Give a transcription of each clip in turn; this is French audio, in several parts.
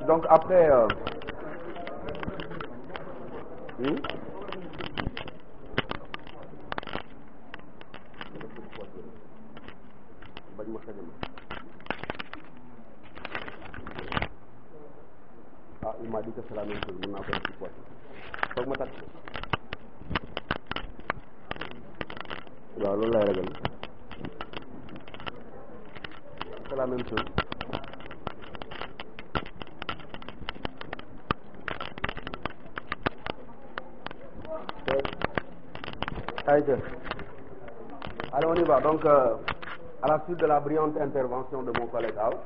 Donc après, ah, il m'a dit que c'est la même chose. Maintenant, faut que ma tâte. waaw loolu lay ragal c'est la même chose. Allez, on y va. Donc, à la suite de la brillante intervention de mon collègue Al,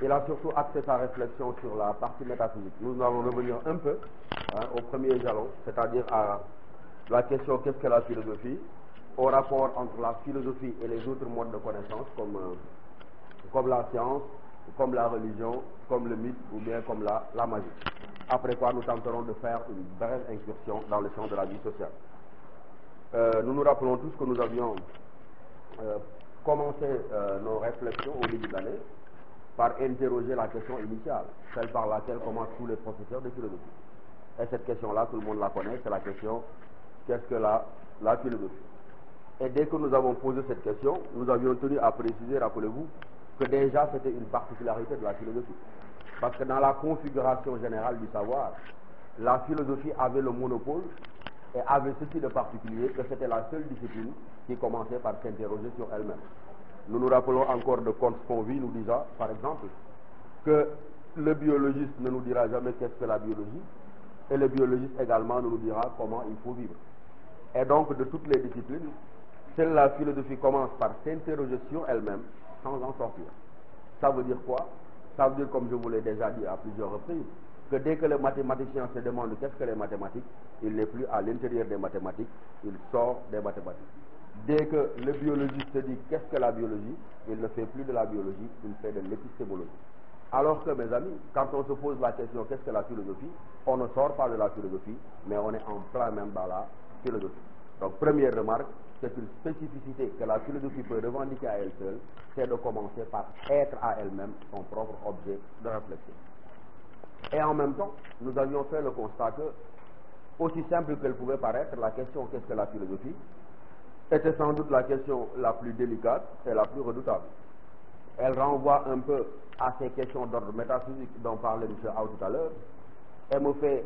il a surtout axé sa réflexion sur la partie métaphysique. Nous allons revenir un peu au premier jalon, c'est-à-dire à la question qu'est-ce que la philosophie, au rapport entre la philosophie et les autres modes de connaissance comme la science, comme la religion, comme le mythe ou bien comme la magie. Après quoi, nous tenterons de faire une brève incursion dans le champ de la vie sociale. Nous nous rappelons tous que nous avions commencé nos réflexions au début de l'année par interroger la question initiale, celle par laquelle commencent tous les professeurs de philosophie. Et cette question-là, tout le monde la connaît, c'est la question qu'est-ce que la philosophie? Et dès que nous avons posé cette question, nous avions tenu à préciser, rappelez-vous, que déjà c'était une particularité de la philosophie. Parce que dans la configuration générale du savoir, la philosophie avait le monopole et avait ceci de particulier que c'était la seule discipline qui commençait par s'interroger sur elle-même. Nous nous rappelons encore de Comte Sponville nous disant, par exemple, que le biologiste ne nous dira jamais qu'est-ce que la biologie, et le biologiste également ne nous dira comment il faut vivre. Et donc, de toutes les disciplines, seule la philosophie commence par s'interroger sur elle-même sans en sortir. Ça veut dire quoi? Ça veut dire, comme je vous l'ai déjà dit à plusieurs reprises, que dès que le mathématicien se demande qu'est-ce que les mathématiques, il n'est plus à l'intérieur des mathématiques, il sort des mathématiques. Dès que le biologiste se dit qu'est-ce que la biologie, il ne fait plus de la biologie, il fait de l'épistémologie. Alors que, mes amis, quand on se pose la question qu'est-ce que la philosophie, on ne sort pas de la philosophie, mais on est en plein même dans la philosophie. Donc, première remarque, c'est une spécificité que la philosophie peut revendiquer à elle seule, c'est de commencer par être à elle-même son propre objet de réflexion. Et en même temps, nous avions fait le constat que, aussi simple qu'elle pouvait paraître, la question qu'est-ce que la philosophie était sans doute la question la plus délicate et la plus redoutable. Elle renvoie un peu à ces questions d'ordre métaphysique dont parlait M. Aou tout à l'heure, et me fait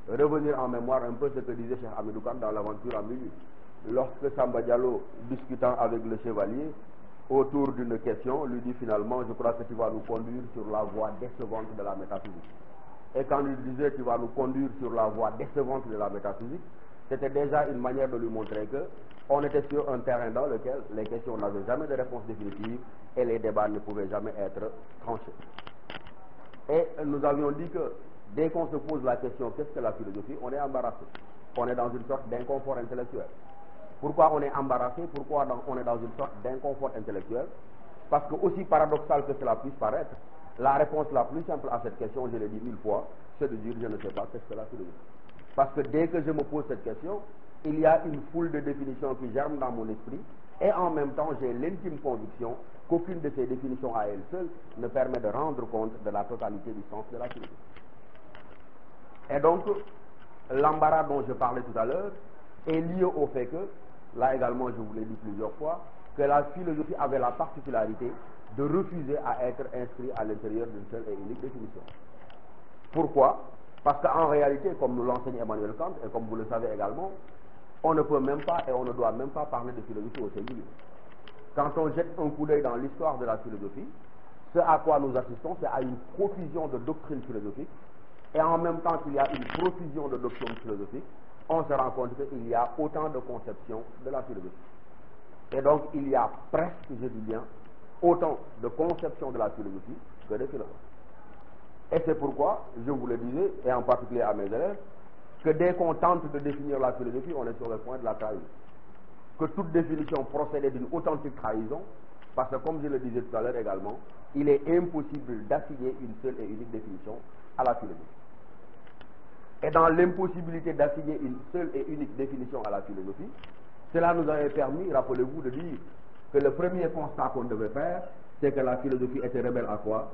revenir en mémoire un peu ce que disait Cheikh Hamidou Kane dans l'aventure en milieu. Lorsque Samba Diallo, discutant avec le chevalier autour d'une question, lui dit finalement, je crois que tu vas nous conduire sur la voie décevante de la métaphysique. Et quand il disait tu vas nous conduire sur la voie décevante de la métaphysique, c'était déjà une manière de lui montrer que on était sur un terrain dans lequel les questions n'avaient jamais de réponse définitive et les débats ne pouvaient jamais être tranchés. Et nous avions dit que dès qu'on se pose la question qu'est-ce que la philosophie, on est embarrassé. On est dans une sorte d'inconfort intellectuel. Pourquoi on est embarrassé? Pourquoi on est dans une sorte d'inconfort intellectuel? Parce que, aussi paradoxal que cela puisse paraître, la réponse la plus simple à cette question, je l'ai dit 1000 fois, c'est de dire je ne sais pas qu'est-ce que la philosophie. Parce que dès que je me pose cette question, il y a une foule de définitions qui germent dans mon esprit, et en même temps j'ai l'intime conviction qu'aucune de ces définitions à elle seule ne permet de rendre compte de la totalité du sens de la philosophie. Et donc, l'embarras dont je parlais tout à l'heure est lié au fait que, là également je vous l'ai dit plusieurs fois, que la philosophie avait la particularité de refuser à être inscrit à l'intérieur d'une seule et unique définition. Pourquoi? Parce qu'en réalité, comme nous l'enseigne Emmanuel Kant, et comme vous le savez également, on ne peut même pas et on ne doit même pas parler de philosophie au singulier. Quand on jette un coup d'œil dans l'histoire de la philosophie, ce à quoi nous assistons, c'est à une profusion de doctrines philosophiques, et en même temps qu'il y a une profusion de doctrines philosophiques, on se rend compte qu'il y a autant de conceptions de la philosophie. Et donc, il y a presque, je dis bien, autant de conceptions de la philosophie que de philosophes. Et c'est pourquoi, je vous le disais, et en particulier à mes élèves, que dès qu'on tente de définir la philosophie, on est sur le point de la trahison. Que toute définition procédait d'une authentique trahison, parce que comme je le disais tout à l'heure également, il est impossible d'assigner une seule et unique définition à la philosophie. Et dans l'impossibilité d'assigner une seule et unique définition à la philosophie, cela nous avait permis, rappelez-vous, de dire que le premier constat qu'on devait faire, c'est que la philosophie était rebelle à quoi?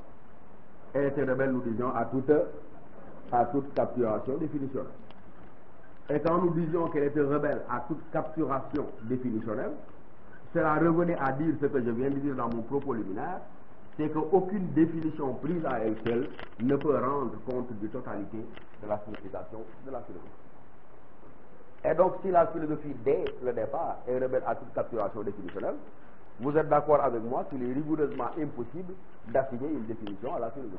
Elle était rebelle, nous disions, à toute capturation définitionnelle. Et quand nous disions qu'elle était rebelle à toute capturation définitionnelle, cela revenait à dire ce que je viens de dire dans mon propos liminaire, c'est qu'aucune définition prise à elle seule ne peut rendre compte de totalité de la signification de la philosophie. Et donc, si la philosophie, dès le départ, est rebelle à toute capturation définitionnelle, vous êtes d'accord avec moi qu'il est rigoureusement impossible d'assigner une définition à la philosophie.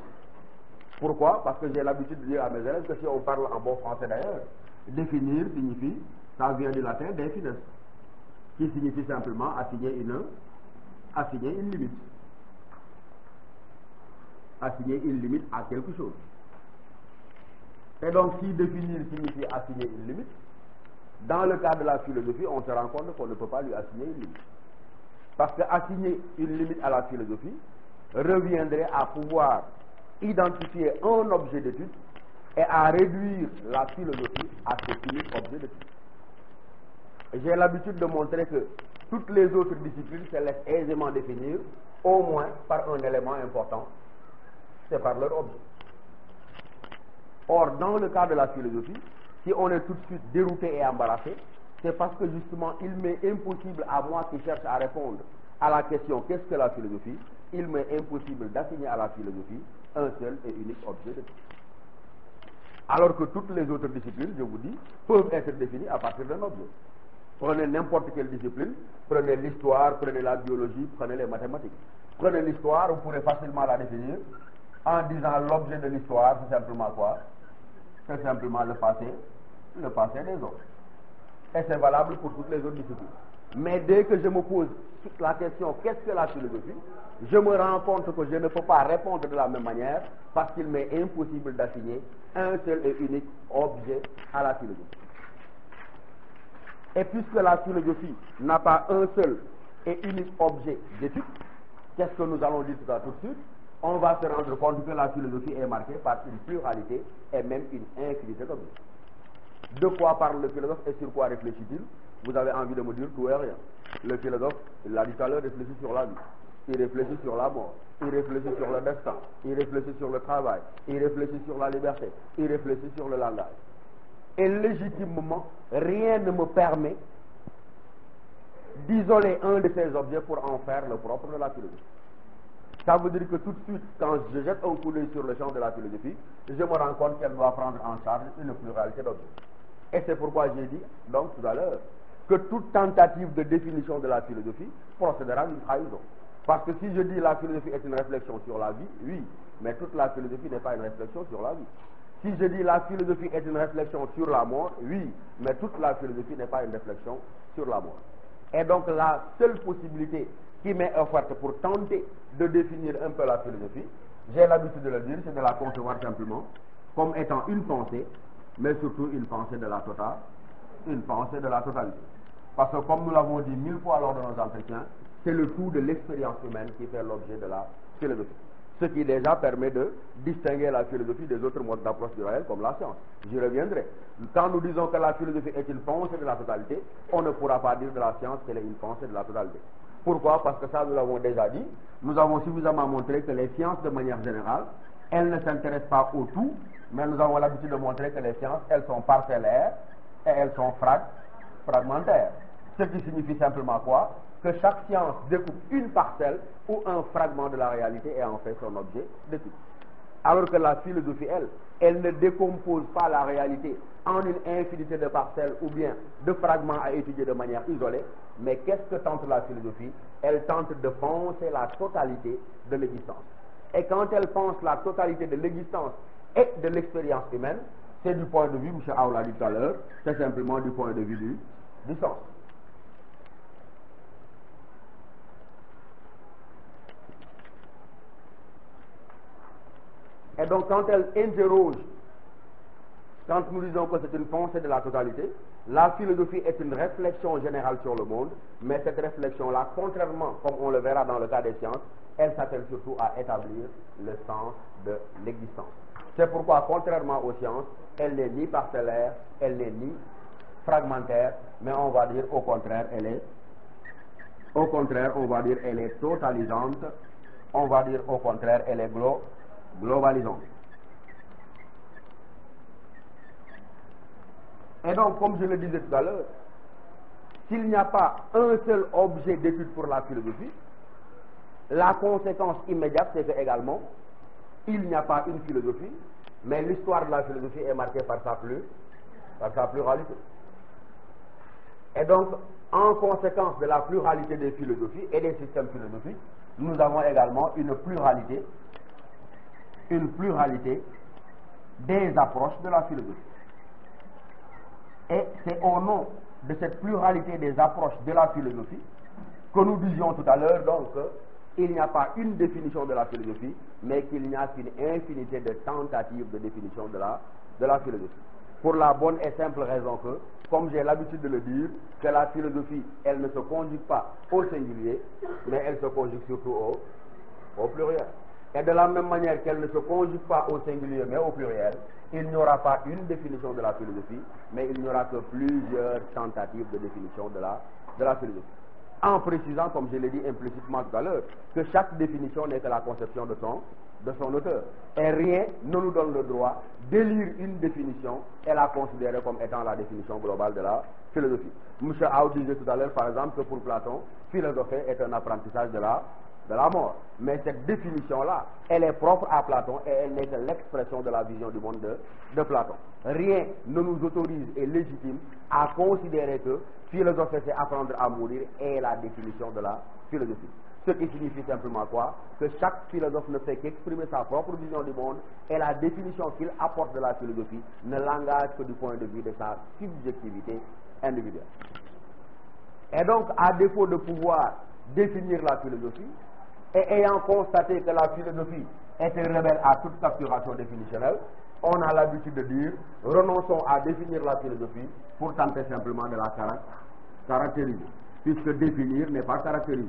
Pourquoi? Parce que j'ai l'habitude de dire à mes élèves que si on parle en bon français d'ailleurs, définir signifie, ça vient du latin definus, qui signifie simplement assigner une limite. Assigner une limite à quelque chose. Et donc, si définir signifie assigner une limite, dans le cas de la philosophie, on se rend compte qu'on ne peut pas lui assigner une limite. Parce que assigner une limite à la philosophie reviendrait à pouvoir identifier un objet d'étude et à réduire la philosophie à cet unique objet d'étude. J'ai l'habitude de montrer que toutes les autres disciplines se laissent aisément définir, au moins par un élément important, c'est par leur objet. Or, dans le cas de la philosophie, si on est tout de suite dérouté et embarrassé, c'est parce que justement, il m'est impossible à moi qui cherche à répondre à la question qu'est-ce que la philosophie, il m'est impossible d'assigner à la philosophie un seul et unique objet d'étude. Alors que toutes les autres disciplines, je vous dis, peuvent être définies à partir d'un objet. Prenez n'importe quelle discipline, prenez l'histoire, prenez la biologie, prenez les mathématiques. Prenez l'histoire, vous pourrez facilement la définir en disant l'objet de l'histoire, c'est simplement quoi? C'est simplement le passé des autres. Et c'est valable pour toutes les autres disciplines. Mais dès que je me pose la question qu'est-ce que la philosophie, je me rends compte que je ne peux pas répondre de la même manière parce qu'il m'est impossible d'assigner un seul et unique objet à la philosophie. Et puisque la philosophie n'a pas un seul et unique objet d'étude, qu'est-ce que nous allons dire tout de suite? On va se rendre compte que la philosophie est marquée par une pluralité et même une infinité d'objets. De quoi parle le philosophe et sur quoi réfléchit-il? Vous avez envie de me dire tout et rien. Le philosophe, il l'a dit tout à l'heure, réfléchit sur la vie. Il réfléchit sur la mort. Il réfléchit sur le destin. Il réfléchit sur le travail. Il réfléchit sur la liberté. Il réfléchit sur le langage. Et légitimement, rien ne me permet d'isoler un de ces objets pour en faire le propre de la philosophie. Ça veut dire que tout de suite, quand je jette un coup d'œil sur le champ de la philosophie, je me rends compte qu'elle doit prendre en charge une pluralité d'objets. Et c'est pourquoi j'ai dit, donc tout à l'heure, que toute tentative de définition de la philosophie procédera d'une trahison. Parce que si je dis la philosophie est une réflexion sur la vie, oui, mais toute la philosophie n'est pas une réflexion sur la vie. Si je dis la philosophie est une réflexion sur la mort, oui, mais toute la philosophie n'est pas une réflexion sur la mort. Et donc la seule possibilité qui m'est offerte pour tenter de définir un peu la philosophie, j'ai l'habitude de le dire, c'est de la concevoir simplement comme étant une pensée, mais surtout une pensée de la totalité. Parce que comme nous l'avons dit 1000 fois lors de nos entretiens, c'est le tout de l'expérience humaine qui fait l'objet de la philosophie. Ce qui déjà permet de distinguer la philosophie des autres modes d'approche du réel comme la science. J'y reviendrai. Quand nous disons que la philosophie est une pensée de la totalité, on ne pourra pas dire de la science qu'elle est une pensée de la totalité. Pourquoi? Parce que ça, nous l'avons déjà dit. Nous avons suffisamment montré que les sciences, de manière générale, elles ne s'intéressent pas au tout, mais nous avons l'habitude de montrer que les sciences, elles sont parcellaires et elles sont fragmentaires. Ce qui signifie simplement quoi? Que chaque science découpe une parcelle ou un fragment de la réalité et en fait son objet d'étude. Alors que la philosophie, elle ne décompose pas la réalité en une infinité de parcelles ou bien de fragments à étudier de manière isolée, mais qu'est-ce que tente la philosophie? Elle tente de penser la totalité de l'existence. Et quand elle pense la totalité de l'existence et de l'expérience humaine, c'est du point de vue, M. Aoul l'a dit tout à l'heure, c'est simplement du point de vue du sens. Et donc quand elle interroge, quand nous disons que c'est une pensée de la totalité, la philosophie est une réflexion générale sur le monde, mais cette réflexion-là, contrairement, comme on le verra dans le cas des sciences, elle s'attelle surtout à établir le sens de l'existence. C'est pourquoi, contrairement aux sciences, elle n'est ni parcellaire, elle n'est ni fragmentaire, mais on va dire au contraire, elle est Au contraire, on va dire elle est totalisante. On va dire au contraire, elle est globalisante. Et donc, comme je le disais tout à l'heure, s'il n'y a pas un seul objet d'étude pour la philosophie, la conséquence immédiate, c'est que également, il n'y a pas une philosophie, mais l'histoire de la philosophie est marquée par sa pluralité. Et donc, en conséquence de la pluralité des philosophies et des systèmes philosophiques, nous avons également une pluralité des approches de la philosophie. Et c'est au nom de cette pluralité des approches de la philosophie que nous disions tout à l'heure, donc, il n'y a pas une définition de la philosophie, mais qu'il n'y a qu'une infinité de tentatives de définition de la philosophie. Pour la bonne et simple raison que, comme j'ai l'habitude de le dire, que la philosophie, elle ne se conjugue pas au singulier, mais elle se conjugue surtout au pluriel. Et de la même manière qu'elle ne se conjugue pas au singulier, mais au pluriel, il n'y aura pas une définition de la philosophie, mais il n'y aura que plusieurs tentatives de définition de la philosophie. En précisant, comme je l'ai dit implicitement tout à l'heure, que chaque définition n'est que la conception de son auteur. Et rien ne nous donne le droit d'élire une définition et la considérer comme étant la définition globale de la philosophie. M. Aou disait tout à l'heure, par exemple, que pour Platon, philosopher est un apprentissage de la mort. Mais cette définition-là, elle est propre à Platon et elle n'est que l'expression de la vision du monde de Platon. Rien ne nous autorise et légitime à considérer que philosopher, c'est apprendre à mourir, est la définition de la philosophie. Ce qui signifie simplement quoi? Que chaque philosophe ne fait qu'exprimer sa propre vision du monde et la définition qu'il apporte de la philosophie ne l'engage que du point de vue de sa subjectivité individuelle. Et donc, à défaut de pouvoir définir la philosophie, et ayant constaté que la philosophie était rebelle à toute capturation définitionnelle, on a l'habitude de dire, renonçons à définir la philosophie pour tenter simplement de la caractériser, puisque définir n'est pas caractériser.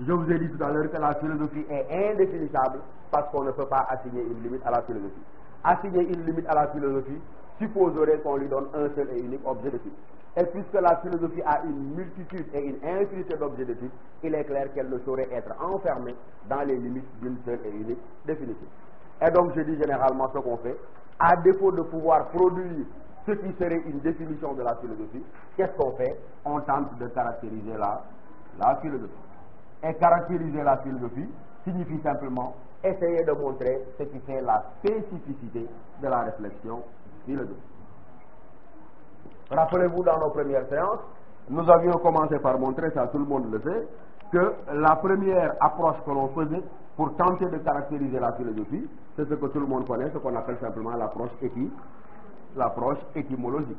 Je vous ai dit tout à l'heure que la philosophie est indéfinissable parce qu'on ne peut pas assigner une limite à la philosophie. Assigner une limite à la philosophie supposerait qu'on lui donne un seul et unique objet d'étude. Et puisque la philosophie a une multitude et une infinité d'objets d'étude, il est clair qu'elle ne saurait être enfermée dans les limites d'une seule et unique définition. Et donc je dis généralement ce qu'on fait, à défaut de pouvoir produire ce qui serait une définition de la philosophie, qu'est-ce qu'on fait? On tente de caractériser la philosophie. Et caractériser la philosophie signifie simplement essayer de montrer ce qui fait la spécificité de la réflexion philosophique. Rappelez-vous, dans nos premières séances, nous avions commencé par montrer, ça tout le monde le sait, que la première approche que l'on faisait pour tenter de caractériser la philosophie, c'est ce que tout le monde connaît, ce qu'on appelle simplement l'approche étymologique.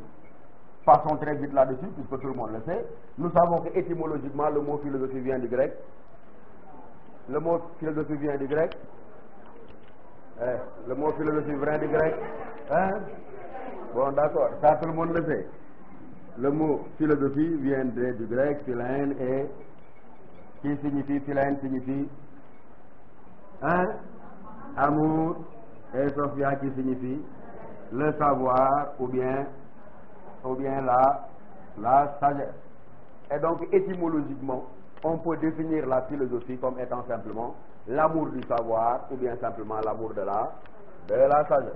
Passons très vite là-dessus, puisque tout le monde le sait. Nous savons que étymologiquement, le mot philosophie vient du grec. Le mot philosophie vient du grec. Le mot philosophie vient du grec. Hein? Bon, d'accord, ça tout le monde le sait. Le mot philosophie vient du grec, philène, et qui signifie, philène signifie amour, et sophia qui signifie le savoir ou bien la sagesse. Et donc étymologiquement, on peut définir la philosophie comme étant simplement l'amour du savoir ou bien simplement l'amour de la sagesse.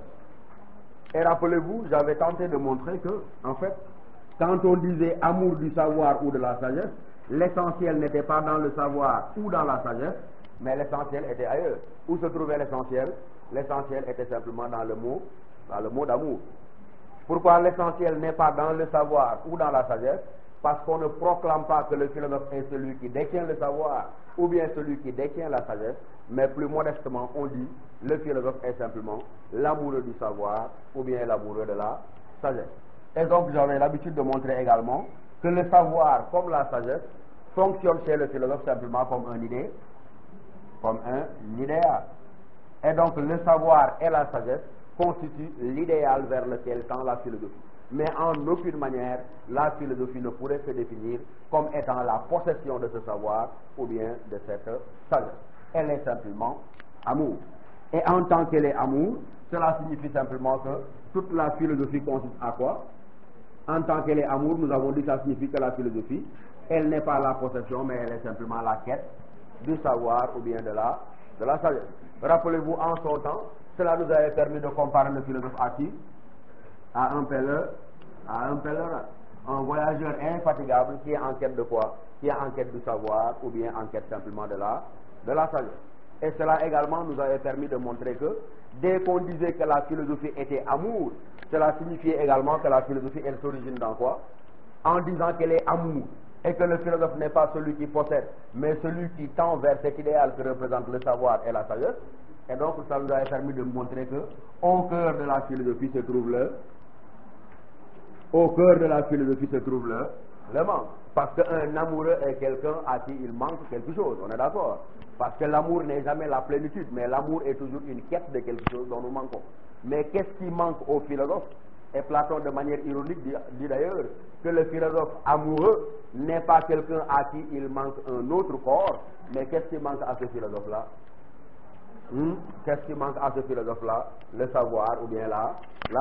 Et rappelez-vous, j'avais tenté de montrer que, en fait, quand on disait amour du savoir ou de la sagesse, l'essentiel n'était pas dans le savoir ou dans la sagesse, mais l'essentiel était ailleurs. Où se trouvait l'essentiel? L'essentiel était simplement dans le mot d'amour. Pourquoi l'essentiel n'est pas dans le savoir ou dans la sagesse? Parce qu'on ne proclame pas que le philosophe est celui qui détient le savoir ou bien celui qui détient la sagesse, mais plus modestement on dit le philosophe est simplement l'amoureux du savoir ou bien l'amoureux de la sagesse. Et donc j'avais l'habitude de montrer également que le savoir comme la sagesse fonctionne chez le philosophe simplement comme un idéal. Et donc le savoir et la sagesse constituent l'idéal vers lequel tend la philosophie. Mais en aucune manière, la philosophie ne pourrait se définir comme étant la possession de ce savoir ou bien de cette sagesse. Elle est simplement amour. Et en tant qu'elle est amour, cela signifie simplement que toute la philosophie consiste à quoi? En tant qu'elle est amour, nous avons dit que ça signifie que la philosophie elle n'est pas la possession, mais elle est simplement la quête du savoir ou bien de la sagesse. Rappelez-vous, en son temps, cela nous avait permis de comparer le philosophe à qui? À un pèlerin, un voyageur infatigable qui est en quête de quoi? Qui est en quête du savoir ou bien en quête simplement de la sagesse. Et cela également nous avait permis de montrer que dès qu'on disait que la philosophie était amour, cela signifiait également que la philosophie, elle s'origine dans quoi? En disant qu'elle est amour, et que le philosophe n'est pas celui qui possède, mais celui qui tend vers cet idéal que représente le savoir et la sagesse. Et donc ça nous avait permis de montrer que au cœur de la philosophie se trouve le manque. Parce qu'un amoureux est quelqu'un à qui il manque quelque chose, on est d'accord? Parce que l'amour n'est jamais la plénitude, mais l'amour est toujours une quête de quelque chose dont nous manquons. Mais qu'est-ce qui manque au philosophe? Et Platon, de manière ironique, dit d'ailleurs que le philosophe amoureux n'est pas quelqu'un à qui il manque un autre corps, mais qu'est-ce qui manque à ce philosophe-là? Qu'est-ce qui manque à ce philosophe-là? Le savoir ou bien la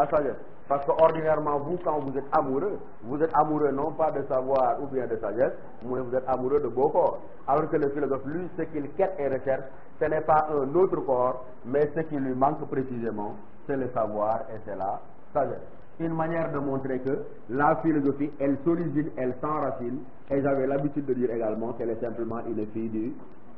sagesse. Parce qu'ordinairement, vous, quand vous êtes amoureux non pas de savoir ou bien de sagesse, mais vous êtes amoureux de beau corps. Alors que le philosophe, lui, ce qu'il quête et recherche, ce n'est pas un autre corps, mais ce qui lui manque précisément, c'est le savoir et c'est la sagesse. Une manière de montrer que la philosophie, elle s'origine, elle s'enracine, et j'avais l'habitude de dire également qu'elle est simplement une fille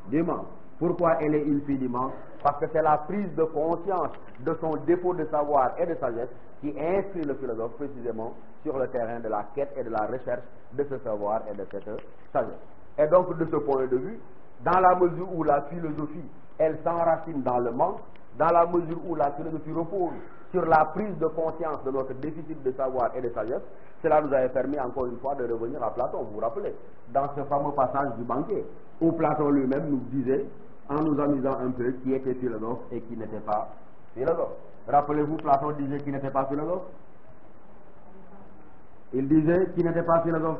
du manque. Pourquoi elle est une fille du manque? Parce que c'est la prise de conscience de son défaut de savoir et de sagesse qui inscrit le philosophe précisément sur le terrain de la quête et de la recherche de ce savoir et de cette sagesse. Et donc de ce point de vue, dans la mesure où la philosophie, elle s'enracine dans le manque, dans la mesure où la philosophie repose sur la prise de conscience de notre déficit de savoir et de sagesse, cela nous avait permis encore une fois de revenir à Platon, vous vous rappelez, dans ce fameux passage du banquet, où Platon lui-même nous disait, en nous amusant un peu, qui était philosophe et qui n'était pas philosophe. Rappelez-vous, Platon disait qu'il n'était pas philosophe. Il disait qu'il n'était pas philosophe.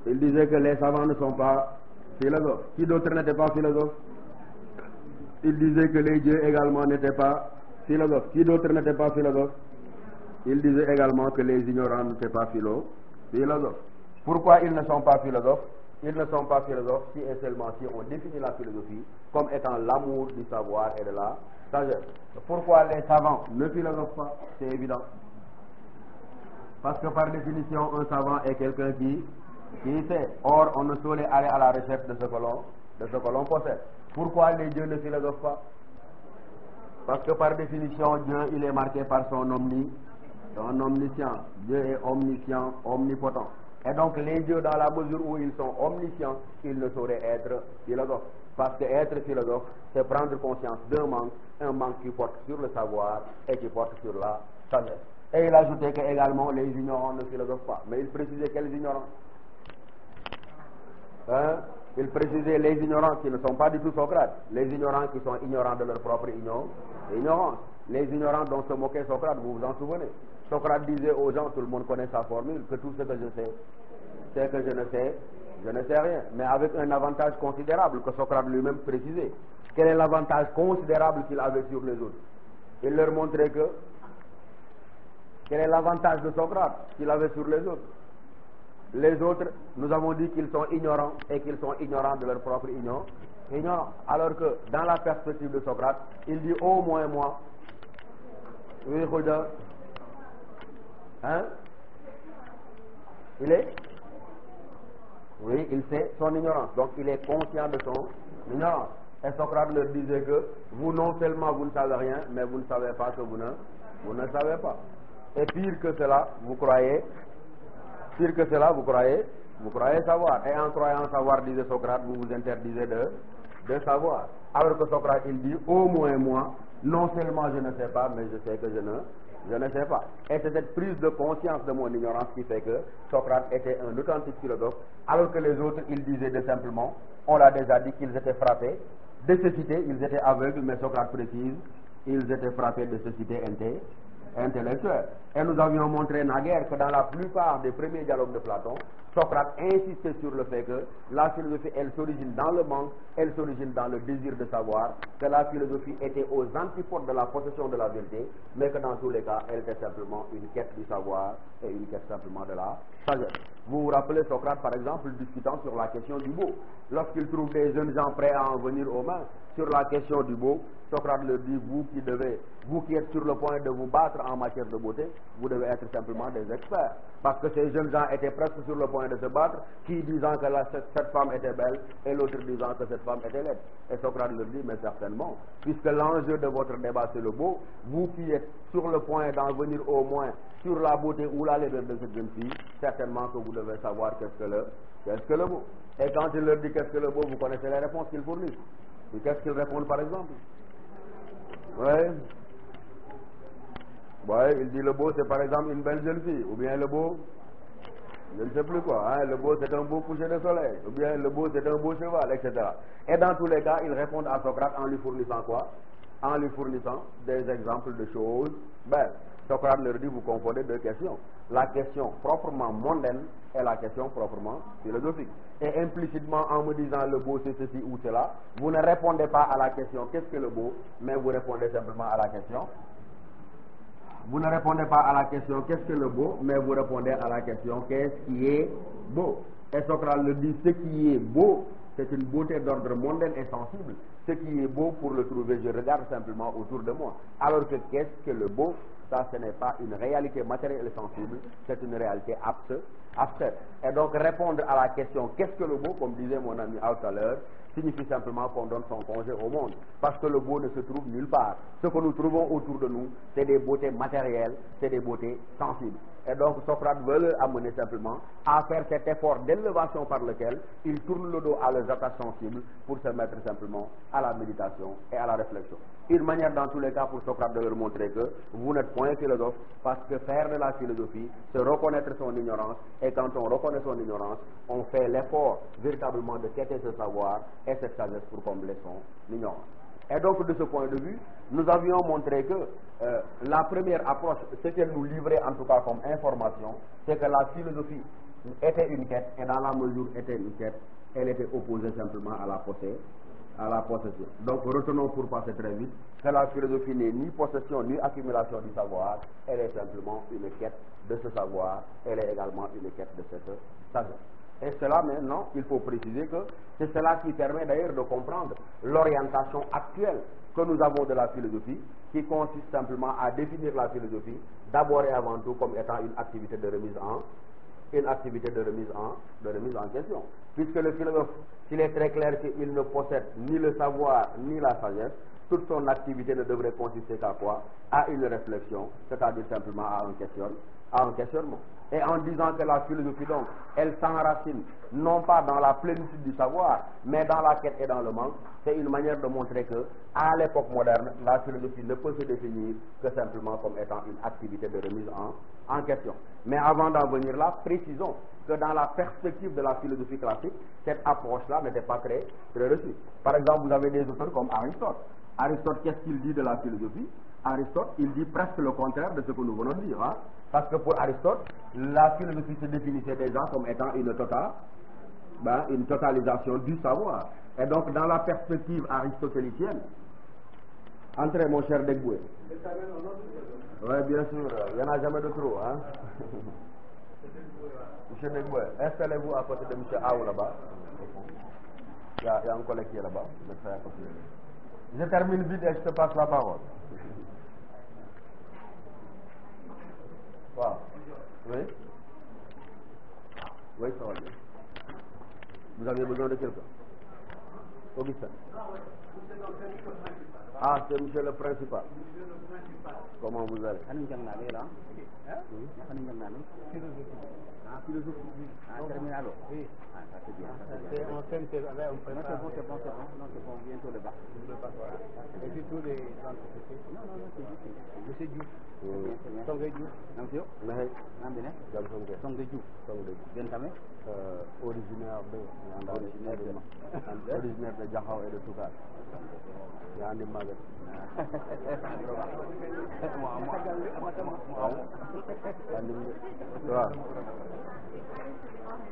Il disait que les savants ne sont pas philosophes. Qui d'autre n'était pas philosophe? Il disait que les dieux également n'étaient pas philosophes. Qui d'autre n'était pas philosophe? Il disait également que les ignorants n'étaient pas philosophes. Pourquoi ils ne sont pas philosophes? Ils ne sont pas philosophes si et seulement si on définit la philosophie comme étant l'amour du savoir et de la sagesse. Pourquoi les savants ne philosophent pas? C'est évident. Parce que par définition, un savant est quelqu'un qui sait. Or, on ne saurait aller à la recherche de ce que l'on possède. Pourquoi les dieux ne philosophent pas? Parce que par définition, Dieu, il est marqué par son omniscience. Dieu est omniscient, omnipotent. Et donc les dieux, dans la mesure où ils sont omniscients, ils ne sauraient être philosophes. Parce que être philosophe, c'est prendre conscience d'un manque, un manque qui porte sur le savoir et qui porte sur la sagesse. Et il ajoutait que également les ignorants ne philosophent pas. Mais il précisait quels ignorants? Il précisait les ignorants qui ne sont pas du tout Socrate, les ignorants qui sont ignorants de leur propre ignorance, les ignorants dont se moquait Socrate, vous vous en souvenez? Socrate disait aux gens, tout le monde connaît sa formule, que tout ce que je sais, c'est que je ne sais rien. Mais avec un avantage considérable que Socrate lui-même précisait. Quel est l'avantage considérable qu'il avait sur les autres? Il leur montrait que, quel est l'avantage de Socrate qu'il avait sur les autres? Les autres, nous avons dit qu'ils sont ignorants et qu'ils sont ignorants de leur propre ignorance. Alors que dans la perspective de Socrate, il dit au moins moi, oui, Khuda, il sait son ignorance, donc il est conscient de son ignorance. Et Socrate leur disait que vous non seulement vous ne savez rien, mais vous ne savez pas que vous ne savez pas. Et pire que cela, vous croyez savoir. Et en croyant savoir, disait Socrate, vous vous interdisez de savoir. Alors que Socrate, il dit, au moins moi, non seulement je ne sais pas, mais je sais que je ne sais pas. Et c'est cette prise de conscience de mon ignorance qui fait que Socrate était un authentique philosophe, alors que les autres, ils disaient de simplement, on l'a déjà dit, qu'ils étaient frappés de cécité, ils étaient aveugles, mais Socrate précise, ils étaient frappés de cécité intellectuelle. Et nous avions montré naguère que dans la plupart des premiers dialogues de Platon, Socrate insistait sur le fait que la philosophie, elle s'origine dans le manque, elle s'origine dans le désir de savoir, que la philosophie était aux antipodes de la possession de la vérité, mais que dans tous les cas, elle était simplement une quête du savoir et une quête simplement de la sagesse. Vous vous rappelez Socrate, par exemple, discutant sur la question du beau. Lorsqu'il trouve des jeunes gens prêts à en venir aux mains sur la question du beau, Socrate leur dit, vous qui êtes sur le point de vous battre en matière de beauté, vous devez être simplement des experts. Parce que ces jeunes gens étaient presque sur le point de se battre, qui disant que cette femme était belle et l'autre disant que cette femme était laide. Et Socrate leur dit, mais certainement, puisque l'enjeu de votre débat c'est le beau, vous qui êtes sur le point d'en venir au moins sur la beauté ou la laideur de cette jeune fille, certainement que vous devez savoir qu'est-ce que le beau. Et quand il leur dit qu'est-ce que le beau, vous connaissez les réponses qu'ils fournissent. Et qu'est-ce qu'ils répondent par exemple? Il dit le beau c'est par exemple une belle jeune fille, ou bien le beau, je ne sais plus quoi, le beau c'est un beau coucher de soleil, ou bien le beau c'est un beau cheval, etc. Et dans tous les cas, ils répondent à Socrate en lui fournissant quoi? En lui fournissant des exemples de choses belles. Socrate leur dit, vous confondez deux questions. La question proprement mondaine et la question proprement philosophique. Et implicitement, en me disant le beau c'est ceci ou cela, vous ne répondez pas à la question qu'est-ce que le beau, mais vous répondez simplement à la question. Vous ne répondez pas à la question qu'est-ce que le beau, mais vous répondez à la question qu'est-ce qui est beau. Et Socrate le dit, ce qui est beau, c'est une beauté d'ordre mondain et sensible. Ce qui est beau, pour le trouver, je regarde simplement autour de moi. Alors que qu'est-ce que le beau? Ça, ce n'est pas une réalité matérielle et sensible, c'est une réalité abstraite. Et donc répondre à la question qu'est-ce que le beau, comme disait mon ami tout à l'heure, signifie simplement qu'on donne son congé au monde. Parce que le beau ne se trouve nulle part. Ce que nous trouvons autour de nous, c'est des beautés matérielles, c'est des beautés sensibles. Et donc Socrate veut leur amener simplement à faire cet effort d'élévation par lequel ils tournent le dos à leurs attaches sensibles pour se mettre simplement à la méditation et à la réflexion. Une manière dans tous les cas pour Socrate de leur montrer que vous n'êtes point philosophe, parce que faire de la philosophie, c'est reconnaître son ignorance, et quand on reconnaît son ignorance, on fait l'effort véritablement de quêter ce savoir et cette sagesse pour combler son ignorance. Et donc de ce point de vue, nous avions montré que la première approche, ce qu'elle nous livrait en tout cas comme information, c'est que la philosophie était une quête, et dans la mesure où était une quête, elle était opposée simplement à la possession. Donc retenons pour passer très vite que la philosophie n'est ni possession ni accumulation du savoir, elle est simplement une quête de ce savoir, elle est également une quête de cette sagesse. Et cela maintenant, il faut préciser que c'est cela qui permet d'ailleurs de comprendre l'orientation actuelle que nous avons de la philosophie, qui consiste simplement à définir la philosophie d'abord et avant tout comme étant une activité de remise en question. Puisque le philosophe, s'il est très clair qu'il ne possède ni le savoir ni la sagesse, toute son activité ne devrait consister qu'à quoi? À une réflexion, c'est-à-dire simplement à un questionnement. Et en disant que la philosophie donc, elle s'enracine non pas dans la plénitude du savoir, mais dans la quête et dans le manque, c'est une manière de montrer que, à l'époque moderne, la philosophie ne peut se définir que simplement comme étant une activité de remise en question. Mais avant d'en venir là, précisons que dans la perspective de la philosophie classique, cette approche-là n'était pas très reçue. Par exemple, vous avez des auteurs comme Aristote. Aristote, qu'est-ce qu'il dit de la philosophie? Aristote, il dit presque le contraire de ce que nous venons de dire. Parce que pour Aristote, la philosophie se définissait déjà comme étant une totalisation du savoir. Et donc, dans la perspective aristotélicienne, entrez mon cher Degboué. Oui, bien sûr, il n'y en a jamais de trop. Monsieur Degboué, installez-vous à côté de M. Aou là-bas. Il y a un collègue qui est là-bas. Je termine vite et je te passe la parole. Wow. Oui? Oui, ça va bien. Vous aviez besoin de quelqu'un? Augustin. Ah, c'est monsieur le principal. Comment vous allez? Philosophie. Terminal. Oui. Ça c'est bien. C'est bon, bientôt le bac. Et puis tous les entreprises. Non, monsieur Diouf. Songé Diouf. Monsieur? Songé Diouf. Bien tamé? Originaire de Diakhao et de Toucar. yaa andi magal waaw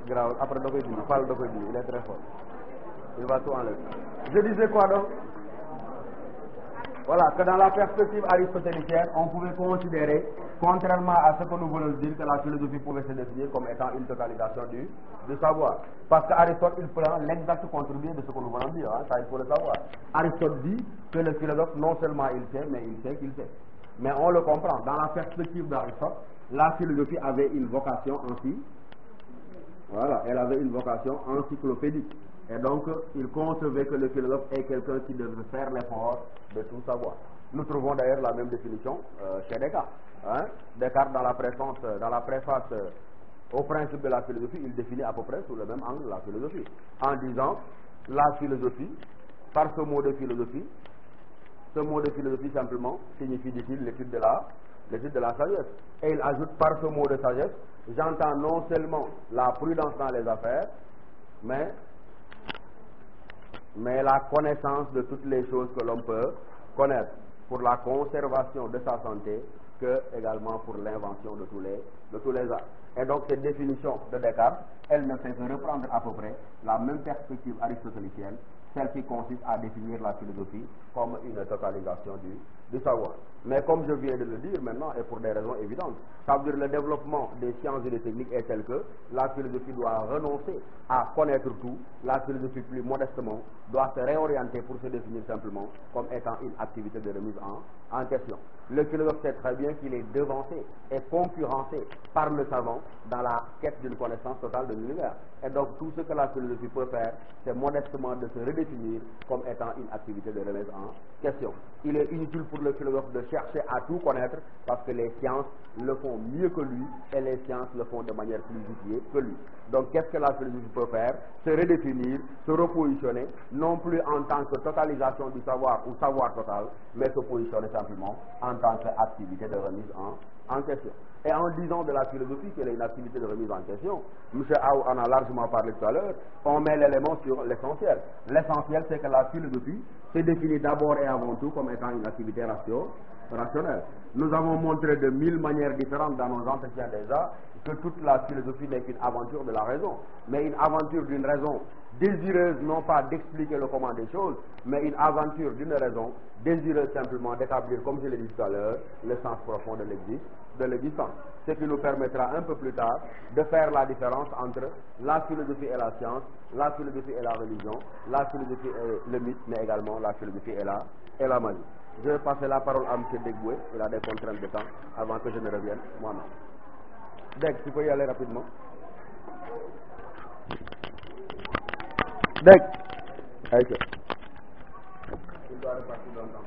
grave après da koy dindi Fall da koy dindi il est très fort il va tout enlever. Je disais quoi donc? Voilà, que dans la perspective aristotélicienne, on pouvait considérer, contrairement à ce que nous voulons dire, que la philosophie pouvait se définir comme étant une totalisation du savoir. Parce qu'Aristote, il prend l'exact contre-pied de ce que nous voulons dire, hein, ça il faut le savoir. Aristote dit que le philosophe, non seulement il sait, mais il sait qu'il sait. Mais on le comprend, dans la perspective d'Aristote, la philosophie avait une vocation elle avait une vocation encyclopédique. Et donc, il concevait que le philosophe est quelqu'un qui devait faire l'effort de tout savoir. Nous trouvons d'ailleurs la même définition chez Descartes. Hein? Descartes, dans la préface au principe de la philosophie, il définit à peu près sous le même angle la philosophie, en disant la philosophie, par ce mot de philosophie simplement signifie, dit-il, l'étude de la sagesse. Et il ajoute par ce mot de sagesse, j'entends non seulement la prudence dans les affaires, mais la connaissance de toutes les choses que l'homme peut connaître, pour la conservation de sa santé, que également pour l'invention de tous les arts. Et donc cette définition de Descartes, elle ne fait que reprendre à peu près la même perspective aristotélicienne, celle qui consiste à définir la philosophie comme une totalisation du savoir. Mais comme je viens de le dire maintenant, et pour des raisons évidentes, ça veut dire le développement des sciences et des techniques est tel que la philosophie doit renoncer à connaître tout, la philosophie plus modestement doit se réorienter pour se définir simplement comme étant une activité de remise en question. Le philosophe sait très bien qu'il est devancé et concurrencé par le savant dans la quête d'une connaissance totale de l'univers. Et donc tout ce que la philosophie peut faire, c'est modestement de se redéfinir comme étant une activité de remise en question. Il est inutile pour le philosophe de chercher à tout connaître parce que les sciences le font mieux que lui et les sciences le font de manière plus outillée que lui. Donc qu'est-ce que la philosophie peut faire? Se redéfinir, se repositionner, non plus en tant que totalisation du savoir ou savoir total, mais se positionner simplement en tant qu'activité de remise en question. Et en disant de la philosophie qu'elle est une activité de remise en question, M. Aou en a largement parlé tout à l'heure, on met l'élément sur l'essentiel. L'essentiel, c'est que la philosophie se définit d'abord et avant tout comme étant une activité rationnelle. Nous avons montré de 1000 manières différentes dans nos entretiens déjà que toute la philosophie n'est qu'une aventure de la raison, mais une aventure d'une raison désireuse non pas d'expliquer le comment des choses, mais une aventure d'une raison désireuse simplement d'établir, comme je l'ai dit tout à l'heure, le sens profond de l'existence. Ce qui nous permettra un peu plus tard de faire la différence entre la philosophie et la science, la philosophie et la religion, la philosophie et le mythe, mais également la philosophie et la magie. Je vais passer la parole à M. Degboué, il a des contraintes de temps, avant que je ne revienne moi-même. Deg, tu peux y aller rapidement. Deg. Il doit repartir dans le temps.